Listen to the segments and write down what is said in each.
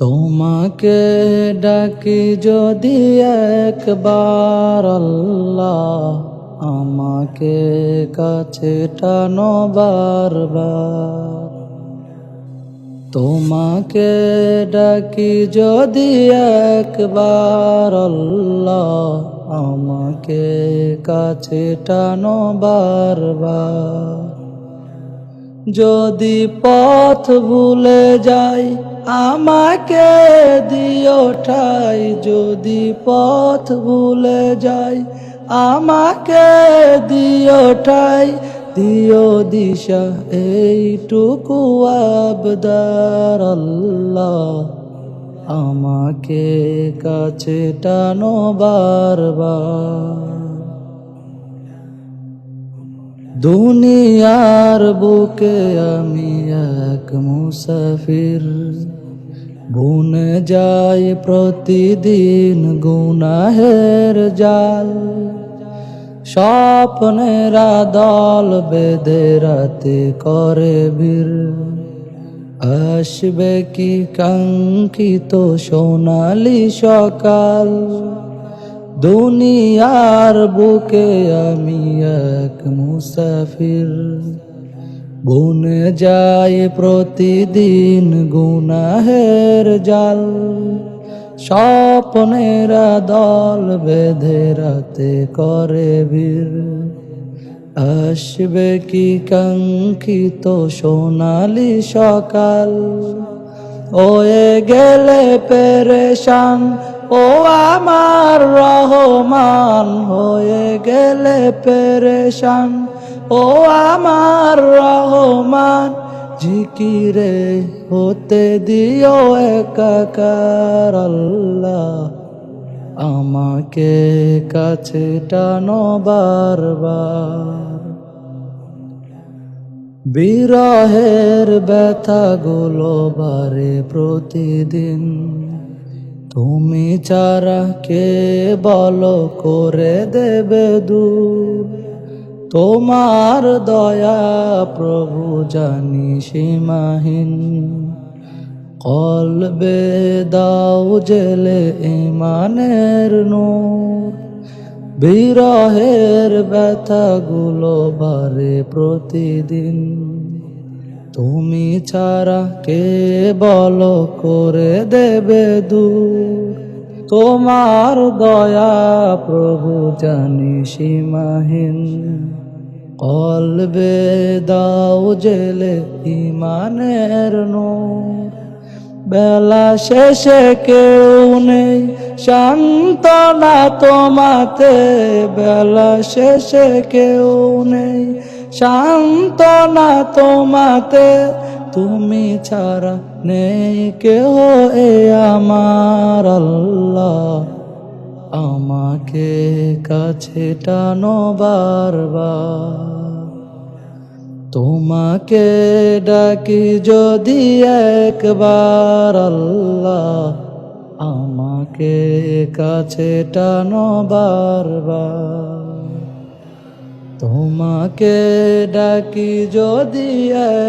তোমাকে ডাকি যদি একবার আল্লাহ, আমাকে কাছে টানো বারবার। তোমাকে ডাকি যদি একবার আল্লাহ, আমাকে কাছে টানো বারবার। যদি পথ ভুলে যাই আমাকে দিও ঠাই, যদি পথ ভুলে যাই আমাকে দিও ঠাই, দিও দিশা এইটুকু আবদার আল্লাহ, আমাকে কাছে টানো বারবার। দুনিয়ার বুকে আমি এক মুসাফির, বুনে যাই প্রতিদিন গুনাহের জাল। স্বপ্নেরা দল বেঁধে রাতে করে বীর, আসবে কি কাঙ্ক্ষিত সোনালি সকাল। দুনিয়ার বুকে আমি এক মুসাফির, বুনে যাই প্রতিদিন গুনাহের জাল। স্বপ্নেরা দল বেঁধে রাতে করে বীর, আসবে কি কাঙ্ক্ষিত সোনালি সকাল। ওয়ে গেলে পেরেশান ও আমার রহমান, হয়ে গেলে পেরেশান ও আমার রহমান। জিকিরে হতে দিও একাকার আল্লাহ, আমাকে কাছে টানো বারবার। বিরহের ব্যথাগুলো বারে প্রতিদিন, তুমি ছাড়া কে বলো করে দেবে দূর। তোমার দয়া প্রভু জানি সীমাহীন, কলবে দাও জেলে ঈমানের নূর। বিরহের ব্যথাগুলো বারে প্রতিদিন, তুমি ছাড়া কে বলো করে দেবে দূর। তোমার দয়া প্রভু জানি সীমাহীন, কলবে দাও জেলে ঈমানের নূর। বেলা শেষে কেউ নেই সান্ত্বনা তোমাতে, বেলা শেষে কেউ নেই সান্ত্বনা তোমাতে। তুমি ছাড়া নেই কেহ এ আমার আল্লাহ, আমাকে কাছে টানো বারবার। তোমাকে ডাকি যদি একবার আল্লাহ, আমাকে কাছে টানো বারবার। তোমাকে ডাকি যদি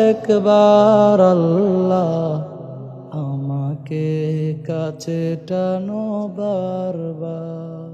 একবার আল্লাহ, আমাকে কাছে টানো বারবার।